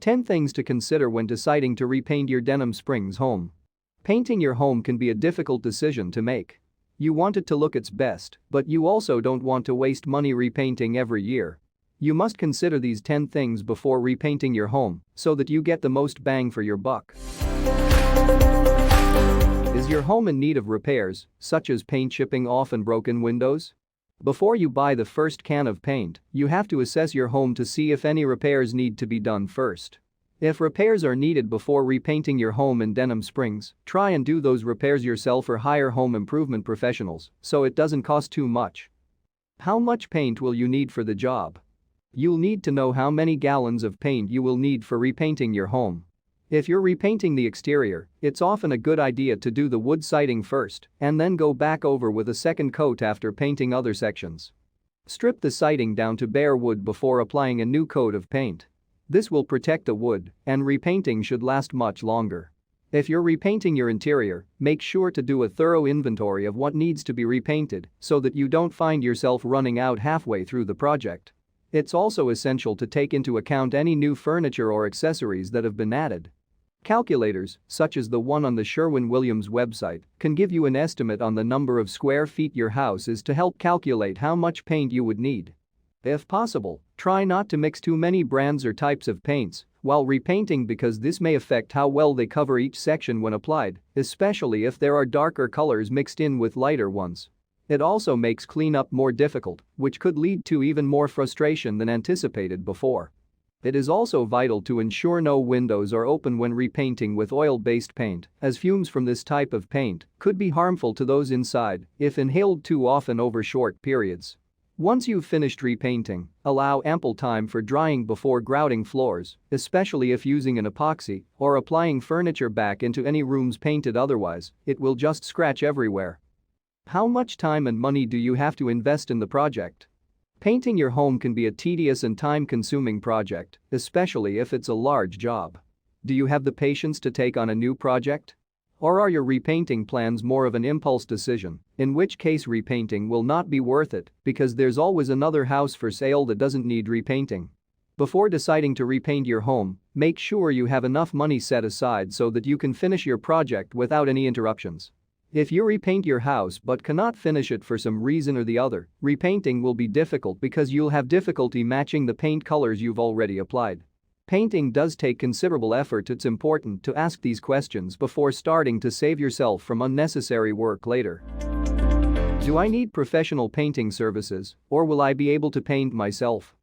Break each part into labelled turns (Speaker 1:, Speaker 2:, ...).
Speaker 1: 10 things to consider when deciding to repaint your Denham Springs home. Painting your home can be a difficult decision to make. You want it to look its best, but you also don't want to waste money repainting every year. You must consider these 10 things before repainting your home so that you get the most bang for your buck. Is your home in need of repairs, such as paint chipping off and broken windows? Before you buy the first can of paint, you have to assess your home to see if any repairs need to be done first. If repairs are needed before repainting your home in Denham Springs, try and do those repairs yourself or hire home improvement professionals so it doesn't cost too much. How much paint will you need for the job? You'll need to know how many gallons of paint you will need for repainting your home. If you're repainting the exterior, it's often a good idea to do the wood siding first and then go back over with a second coat after painting other sections. Strip the siding down to bare wood before applying a new coat of paint. This will protect the wood, and repainting should last much longer. If you're repainting your interior, make sure to do a thorough inventory of what needs to be repainted so that you don't find yourself running out halfway through the project. It's also essential to take into account any new furniture or accessories that have been added. Calculators, such as the one on the Sherwin-Williams website, can give you an estimate on the number of square feet your house is to help calculate how much paint you would need. If possible, try not to mix too many brands or types of paints while repainting because this may affect how well they cover each section when applied, especially if there are darker colors mixed in with lighter ones. It also makes cleanup more difficult, which could lead to even more frustration than anticipated before. It is also vital to ensure no windows are open when repainting with oil-based paint, as fumes from this type of paint could be harmful to those inside if inhaled too often over short periods. Once you've finished repainting, allow ample time for drying before grouting floors, especially if using an epoxy or applying furniture back into any rooms painted otherwise, it will just scratch everywhere. How much time and money do you have to invest in the project? Painting your home can be a tedious and time-consuming project, especially if it's a large job. Do you have the patience to take on a new project? Or are your repainting plans more of an impulse decision, in which case repainting will not be worth it because there's always another house for sale that doesn't need repainting? Before deciding to repaint your home, make sure you have enough money set aside so that you can finish your project without any interruptions. If you repaint your house but cannot finish it for some reason or the other, repainting will be difficult because you'll have difficulty matching the paint colors you've already applied. Painting does take considerable effort. It's important to ask these questions before starting to save yourself from unnecessary work later. Do I need professional painting services, or will I be able to paint myself?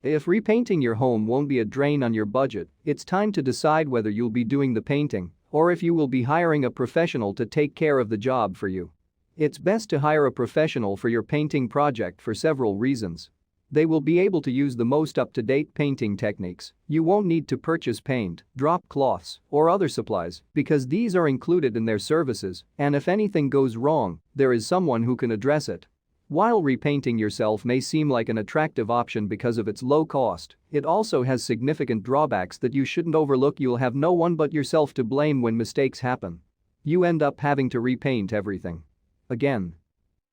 Speaker 1: If repainting your home won't be a drain on your budget, it's time to decide whether you'll be doing the painting or if you will be hiring a professional to take care of the job for you. It's best to hire a professional for your painting project for several reasons. They will be able to use the most up-to-date painting techniques. You won't need to purchase paint, drop cloths, or other supplies because these are included in their services, and if anything goes wrong, there is someone who can address it. While repainting yourself may seem like an attractive option because of its low cost, it also has significant drawbacks that you shouldn't overlook. You'll have no one but yourself to blame when mistakes happen. You end up having to repaint everything again.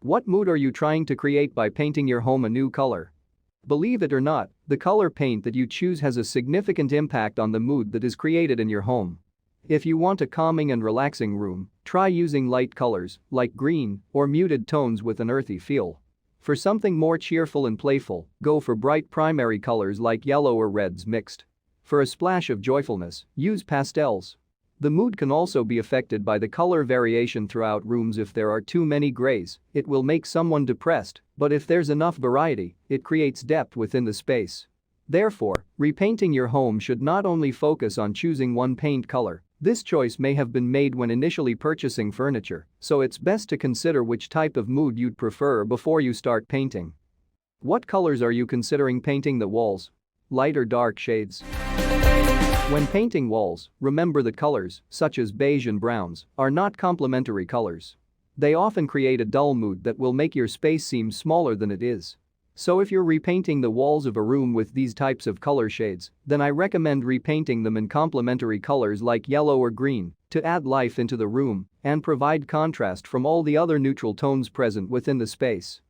Speaker 1: What mood are you trying to create by painting your home a new color? Believe it or not, the color paint that you choose has a significant impact on the mood that is created in your home. If you want a calming and relaxing room, try using light colors like green or muted tones with an earthy feel. For something more cheerful and playful, go for bright primary colors like yellow or reds mixed. For a splash of joyfulness, use pastels. The mood can also be affected by the color variation throughout rooms. If there are too many grays, it will make someone depressed, but if there's enough variety, it creates depth within the space. Therefore, repainting your home should not only focus on choosing one paint color. This choice may have been made when initially purchasing furniture, so it's best to consider which type of mood you'd prefer before you start painting. What colors are you considering painting the walls? Light or dark shades? When painting walls, remember the colors, such as beige and browns, are not complementary colors. They often create a dull mood that will make your space seem smaller than it is. So if you're repainting the walls of a room with these types of color shades, then I recommend repainting them in complementary colors like yellow or green to add life into the room and provide contrast from all the other neutral tones present within the space.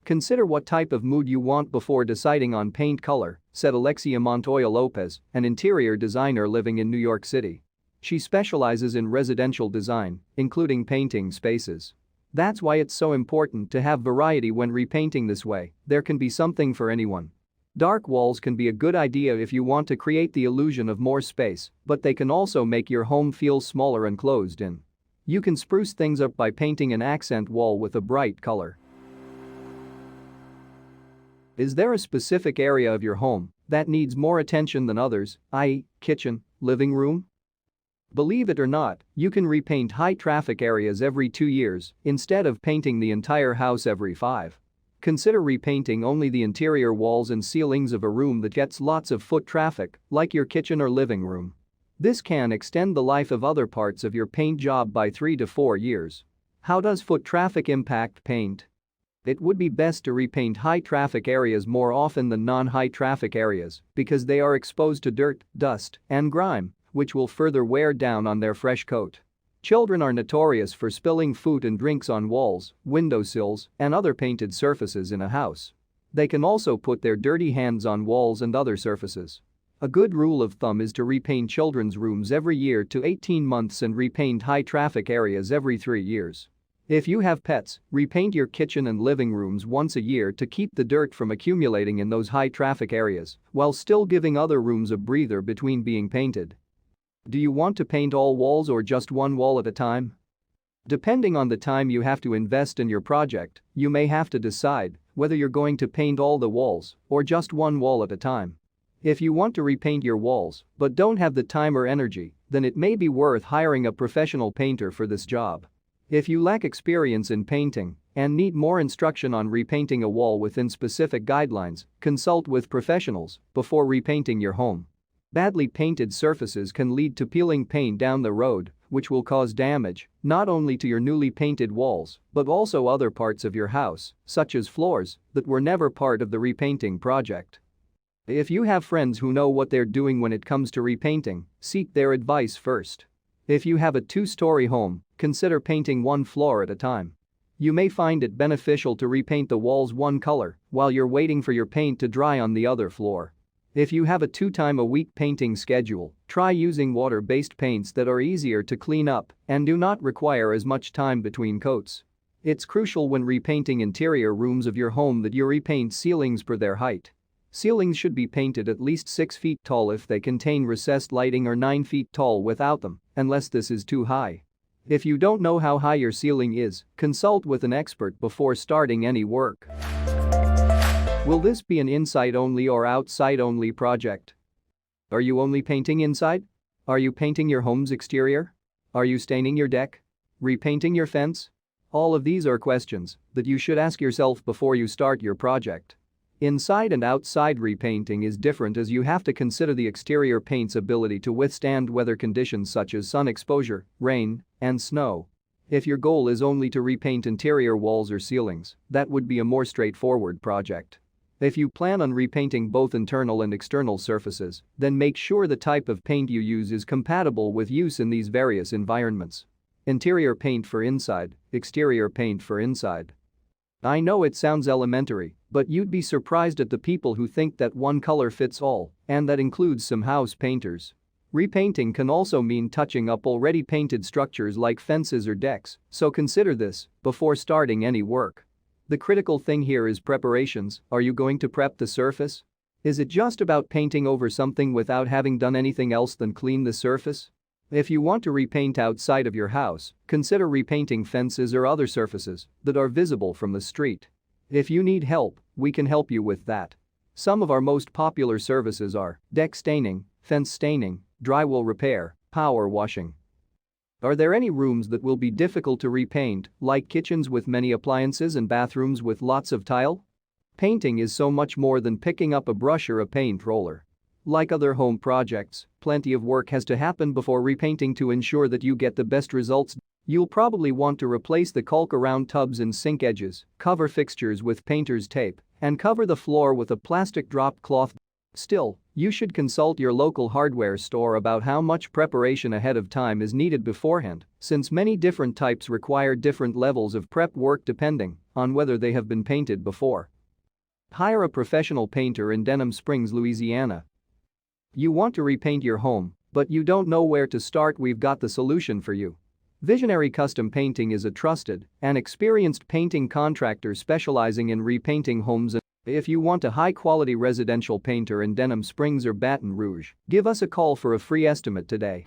Speaker 1: Consider what type of mood you want before deciding on paint color, said Alexia Montoya Lopez, an interior designer living in New York City. She specializes in residential design, including painting spaces. That's why it's so important to have variety when repainting this way. There can be something for anyone. Dark walls can be a good idea if you want to create the illusion of more space, but they can also make your home feel smaller and closed in. You can spruce things up by painting an accent wall with a bright color. Is there a specific area of your home that needs more attention than others, i.e., kitchen, living room? Believe it or not, you can repaint high-traffic areas every 2 years instead of painting the entire house every 5. Consider repainting only the interior walls and ceilings of a room that gets lots of foot traffic, like your kitchen or living room. This can extend the life of other parts of your paint job by 3 to 4 years. How does foot traffic impact paint? It would be best to repaint high-traffic areas more often than non-high-traffic areas because they are exposed to dirt, dust, and grime, which will further wear down on their fresh coat. Children are notorious for spilling food and drinks on walls, windowsills, and other painted surfaces in a house. They can also put their dirty hands on walls and other surfaces. A good rule of thumb is to repaint children's rooms every year to 18 months and repaint high-traffic areas every 3 years. If you have pets, repaint your kitchen and living rooms once a year to keep the dirt from accumulating in those high-traffic areas, while still giving other rooms a breather between being painted. Do you want to paint all walls or just one wall at a time? Depending on the time you have to invest in your project, you may have to decide whether you're going to paint all the walls or just one wall at a time. If you want to repaint your walls but don't have the time or energy, then it may be worth hiring a professional painter for this job. If you lack experience in painting and need more instruction on repainting a wall within specific guidelines, consult with professionals before repainting your home. Badly painted surfaces can lead to peeling paint down the road, which will cause damage not only to your newly painted walls but also other parts of your house, such as floors, that were never part of the repainting project. If you have friends who know what they're doing when it comes to repainting, seek their advice first. If you have a 2-story home, consider painting one floor at a time. You may find it beneficial to repaint the walls one color while you're waiting for your paint to dry on the other floor. If you have a 2-time-a-week painting schedule, try using water-based paints that are easier to clean up and do not require as much time between coats. It's crucial when repainting interior rooms of your home that you repaint ceilings per their height. Ceilings should be painted at least 6 feet tall if they contain recessed lighting or 9 feet tall without them, unless this is too high. If you don't know how high your ceiling is, consult with an expert before starting any work. Will this be an inside-only or outside-only project? Are you only painting inside? Are you painting your home's exterior? Are you staining your deck? Repainting your fence? All of these are questions that you should ask yourself before you start your project. Inside and outside repainting is different as you have to consider the exterior paint's ability to withstand weather conditions such as sun exposure, rain, and snow. If your goal is only to repaint interior walls or ceilings, that would be a more straightforward project. If you plan on repainting both internal and external surfaces, then make sure the type of paint you use is compatible with use in these various environments. Interior paint for inside, exterior paint for inside. I know it sounds elementary, but you'd be surprised at the people who think that one color fits all, and that includes some house painters. Repainting can also mean touching up already painted structures like fences or decks, so consider this before starting any work. The critical thing here is preparations. Are you going to prep the surface? Is it just about painting over something without having done anything else than clean the surface? If you want to repaint outside of your house, consider repainting fences or other surfaces that are visible from the street. If you need help, we can help you with that. Some of our most popular services are deck staining, fence staining, drywall repair, power washing. Are there any rooms that will be difficult to repaint, like kitchens with many appliances and bathrooms with lots of tile? Painting is so much more than picking up a brush or a paint roller. Like other home projects, plenty of work has to happen before repainting to ensure that you get the best results. You'll probably want to replace the caulk around tubs and sink edges, cover fixtures with painter's tape, and cover the floor with a plastic drop cloth. Still, you should consult your local hardware store about how much preparation ahead of time is needed beforehand, since many different types require different levels of prep work depending on whether they have been painted before. Hire a professional painter in Denham Springs, Louisiana. You want to repaint your home, but you don't know where to start? We've got the solution for you. Visionary Custom Painting is a trusted and experienced painting contractor specializing in repainting homes. If you want a high-quality residential painter in Denham Springs or Baton Rouge, give us a call for a free estimate today.